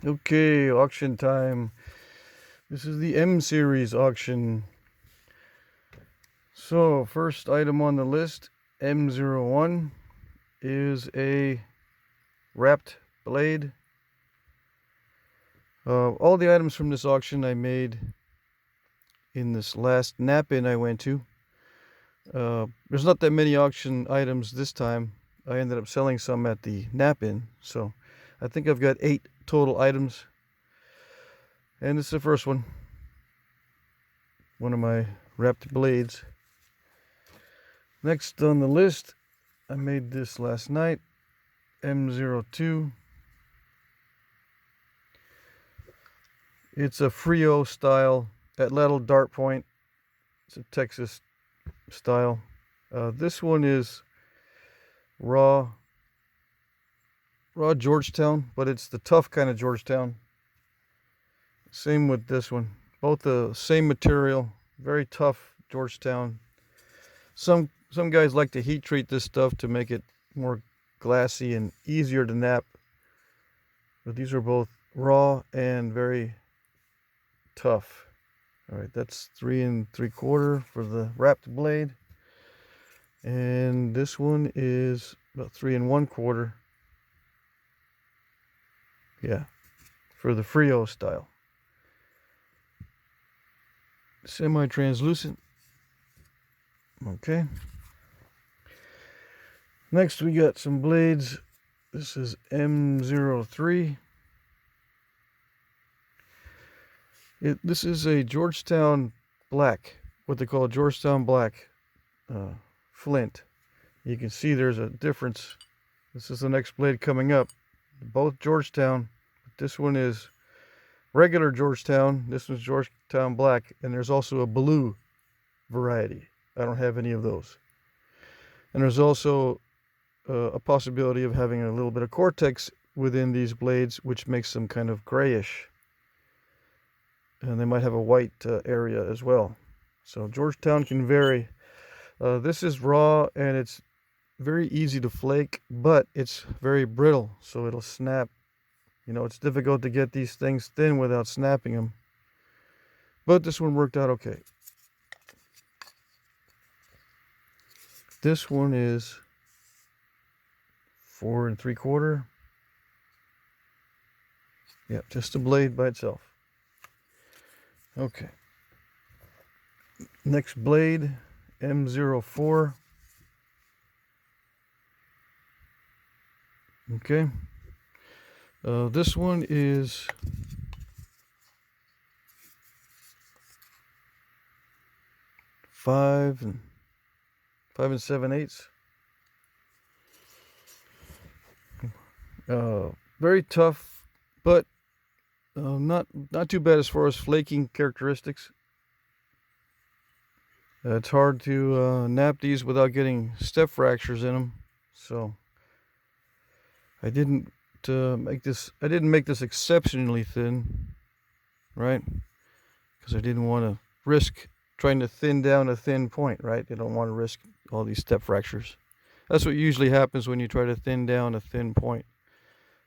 Okay, auction time. This is the M series auction. So, first item on the list, M01, is a wrapped blade. All the items from this auction I made in this last nap-in I went to. There's not that many auction items this time. I ended up selling some at the nap-in, so I think I've got 8 total items. And this is the first one. One of my wrapped blades. Next on the list, I made this last night, M02. It's a Frio style atlatl dart point. It's a Texas style. This one is raw Georgetown, but it's the tough kind of Georgetown. Same with this one. Both the same material, very tough Georgetown. Some guys like to heat treat this stuff to make it more glassy and easier to nap. But these are both raw and very tough. All right, that's 3 3/4 for the wrapped blade. And this one is about 3 1/4. Yeah, for the Frio style. Semi-translucent. Okay. Next we got some blades. This is M03. This is a Georgetown black, what they call a Georgetown black flint. You can see there's a difference. This is the next blade coming up. Both Georgetown. But this one is regular Georgetown. This one's Georgetown black. And there's also a blue variety. I don't have any of those. And there's also a possibility of having a little bit of cortex within these blades, which makes them kind of grayish. And they might have a white area as well. So Georgetown can vary. This is raw and it's very easy to flake, but it's very brittle, so it'll snap. You know, it's difficult to get these things thin without snapping them. But this one worked out okay. This one is 4 3/4. Yeah, just a blade by itself. Okay. Next blade, M04. Okay. This one is five and 7/8. Very tough, but not too bad as far as flaking characteristics. It's hard to nap these without getting step fractures in them, so I didn't make this exceptionally thin, right? Because I didn't want to risk trying to thin down a thin point, right? You don't want to risk all these step fractures. That's what usually happens when you try to thin down a thin point.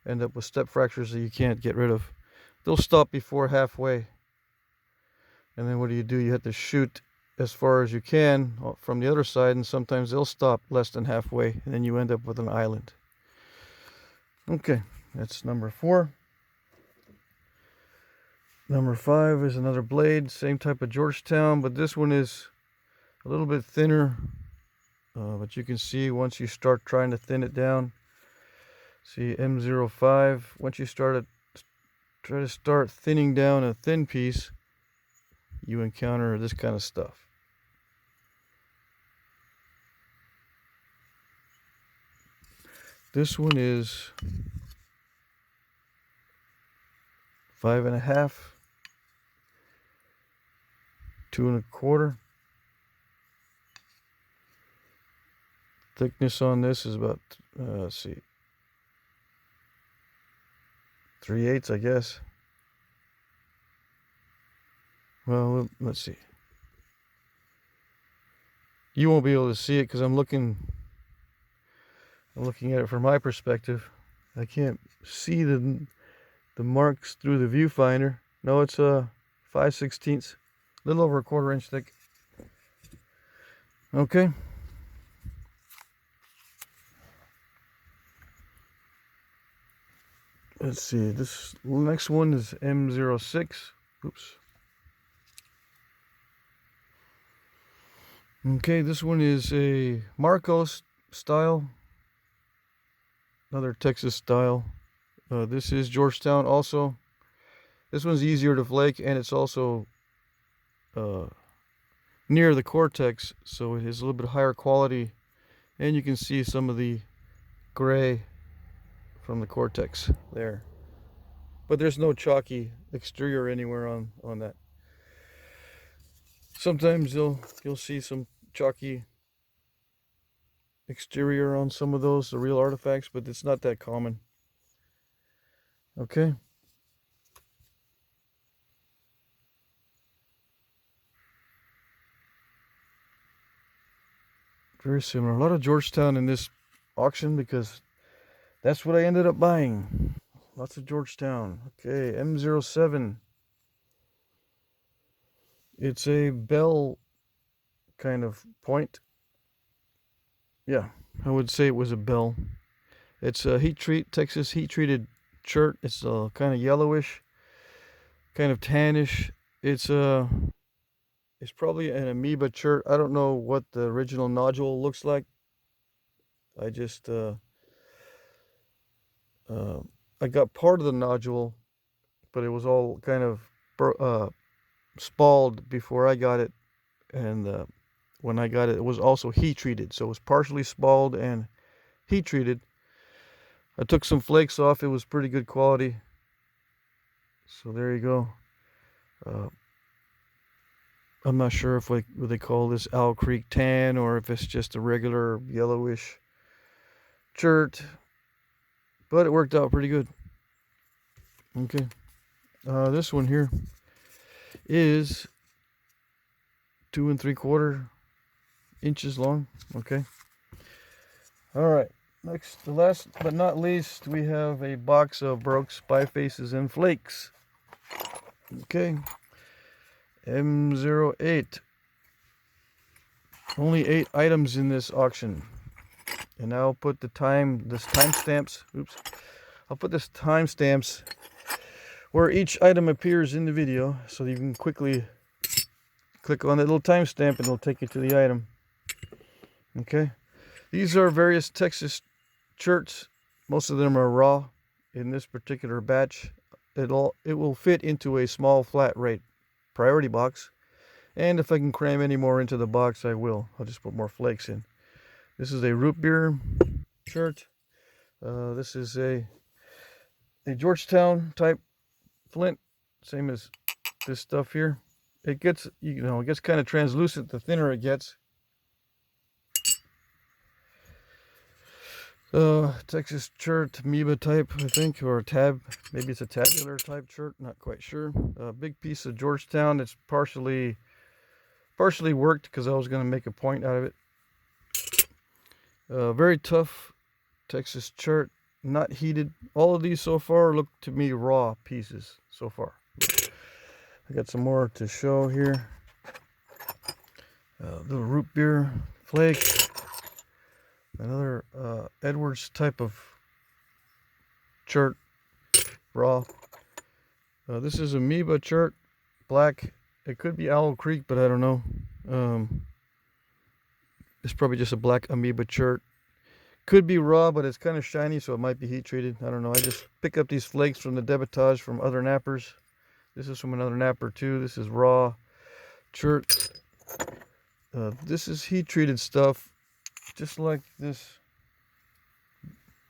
End up with step fractures that you can't get rid of. They'll stop before halfway. And then what do? You have to shoot as far as you can from the other side, and sometimes they'll stop less than halfway, and then you end up with an island. Okay, that's number 4. Number 5 is another blade, same type of Georgetown, but this one is a little bit thinner. But you can see once you start trying to thin it down, see M05, once you try to start thinning down a thin piece, you encounter this kind of stuff. This one is 5 1/2, 2 1/4. Thickness on this is about, let's see, 3/8, I guess. Well, let's see. You won't be able to see it because I'm looking at it from my perspective. I can't see the marks through the viewfinder. No, it's a 5/16, a little over a 1/4 inch thick. Okay. Let's see, this next one is M06. Oops. Okay, this one is a Marcos style, another Texas style. This is Georgetown also. This one's easier to flake, and it's also near the cortex, so it is a little bit higher quality, and you can see some of the gray from the cortex there. But there's no chalky exterior anywhere on that. Sometimes you'll see some chalky exterior on some of those, the real artifacts, but it's not that common. Okay. Very similar. A lot of Georgetown in this auction because that's what I ended up buying. Lots of Georgetown. Okay, M07. It's a bell kind of point. Yeah, I would say it was a bell. It's a Texas heat treated chert. It's kind of yellowish, kind of tannish. It's probably an amoeba chert. I don't know what the original nodule looks like. I just I got part of the nodule, but it was all kind of spalled before I got it, and when I got it, it was also heat treated, so it was partially spalled and heat treated. I took some flakes off. It was pretty good quality. So there you go. I'm not sure if what they call this Owl Creek tan or if it's just a regular yellowish chert, but it worked out pretty good. Okay. This one here is 2 3/4 inches long. Okay. All right. Next, the last but not least, we have a box of Brooks bifaces and flakes. Okay. M08. Only 8 items in this auction. And I'll put the timestamps. Oops. I'll put this timestamps where each item appears in the video, so you can quickly click on that little timestamp and it'll take you to the item. Okay. These are various Texas cherts. Most of them are raw in this particular batch. It will fit into a small flat rate priority box, and if I can cram any more into the box, I will. I'll just put more flakes in. This is a root beer chert. This is a Georgetown type flint, same as this stuff here. It gets, it gets kind of translucent the thinner it gets. Texas chert, amoeba type, I think, or a tab. Maybe it's a tabular type chert, not quite sure. Big piece of Georgetown. It's partially worked because I was going to make a point out of it. Very tough Texas chert, not heated. All of these so far look to me raw pieces so far. I got some more to show here. Little root beer flake. Another Edwards type of chert, raw. This is amoeba chert, black. It could be Owl Creek, but I don't know. It's probably just a black amoeba chert. Could be raw, but it's kind of shiny, so it might be heat treated. I don't know. I just pick up these flakes from the debitage from other nappers. This is from another napper too. This is raw chert. This is heat treated stuff, just like this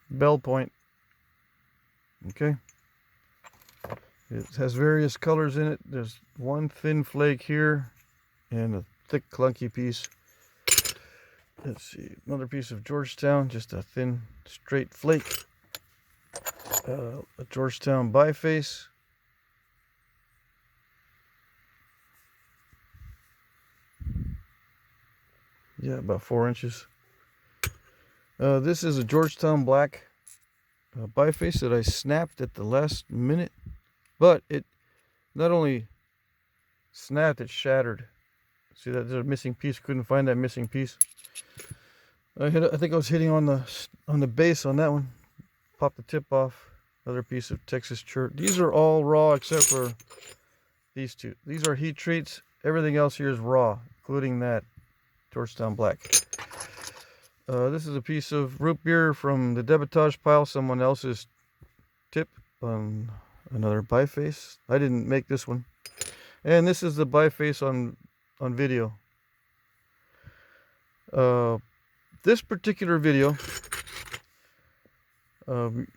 bell point. Okay. It has various colors in it. There's one thin flake here and a thick clunky piece. Let's see, another piece of Georgetown, just a thin straight flake. A Georgetown biface. Yeah, about 4 inches. This is a Georgetown black. biface that I snapped at the last minute, but it not only snapped, it shattered. See that there's a missing piece. Couldn't find that missing piece. I think I was hitting on the base on that one. Popped the tip off. Another piece of Texas chert. These are all raw except for these two. These are heat treats. Everything else here is raw, including that Georgetown Black. This is a piece of root beer from the debitage pile, someone else's tip on another biface. I didn't make this one. And this is the biface on video. This particular video, I'm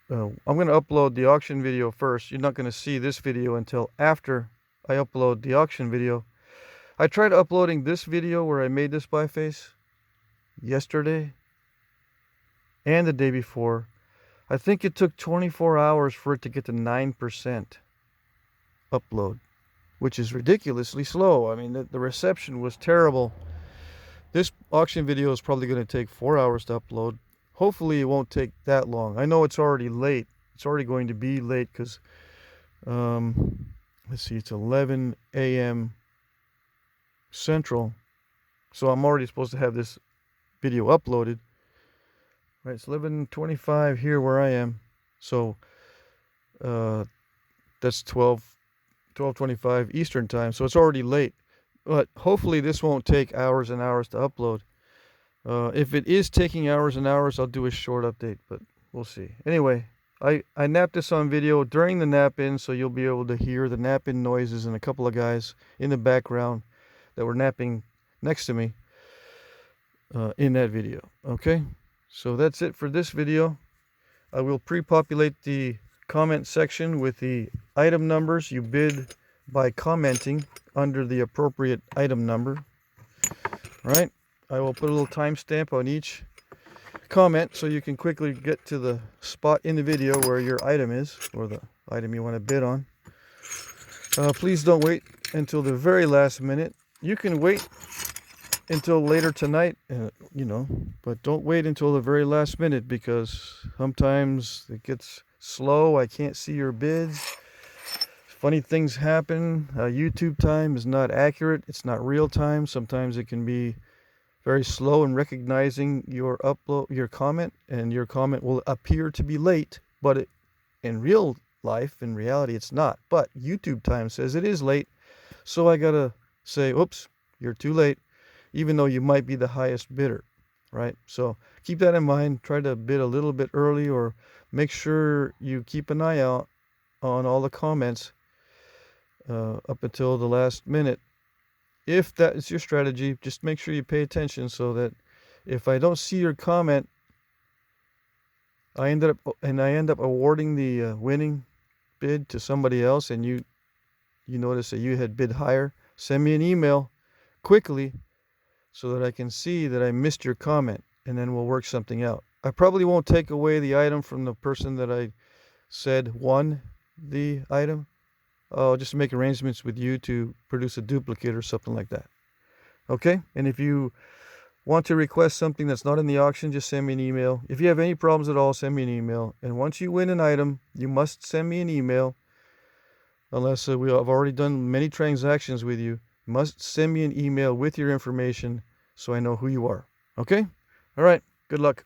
going to upload the auction video first. You're not going to see this video until after I upload the auction video. I tried uploading this video where I made this biface yesterday and the day before. I think it took 24 hours for it to get to 9% upload, which is ridiculously slow. I mean, the reception was terrible. This auction video is probably going to take 4 hours to upload. Hopefully it won't take that long. I know it's already late. It's already going to be late because, let's see, it's 11 a.m. Central. So I'm already supposed to have this video uploaded. Right, it's 11:25 here where I am. So that's 12:25 Eastern time. So it's already late. But hopefully this won't take hours and hours to upload. If it is taking hours and hours, I'll do a short update, but we'll see. Anyway, I napped this on video during the nap-in, so you'll be able to hear the nap-in noises and a couple of guys in the background that were napping next to me in that video. Okay, so that's it for this video. I will pre-populate the comment section with the item numbers you bid by commenting under the appropriate item number. Right? I will put a little timestamp on each comment so you can quickly get to the spot in the video where your item is, or the item you want to bid on. Please don't wait until the very last minute. You can wait until later tonight, but don't wait until the very last minute, because sometimes it gets slow. I can't see your bids. Funny things happen. YouTube time is not accurate. It's not real time. Sometimes it can be very slow in recognizing your comment, and your comment will appear to be late, but in real life, in reality, it's not. But YouTube time says it is late, so I gotta say, oops, you're too late, even though you might be the highest bidder, right? So keep that in mind. Try to bid a little bit early, or make sure you keep an eye out on all the comments up until the last minute. If that is your strategy, just make sure you pay attention, so that if I don't see your comment, I end up awarding the winning bid to somebody else, and you notice that you had bid higher, send me an email quickly so that I can see that I missed your comment, and then we'll work something out. I probably won't take away the item from the person that I said won the item. I'll just make arrangements with you to produce a duplicate or something like that. Okay? And if you want to request something that's not in the auction, just send me an email. If you have any problems at all, send me an email. And once you win an item, you must send me an email. Unless I've already done many transactions with you, you must send me an email with your information so I know who you are. Okay? All right. Good luck.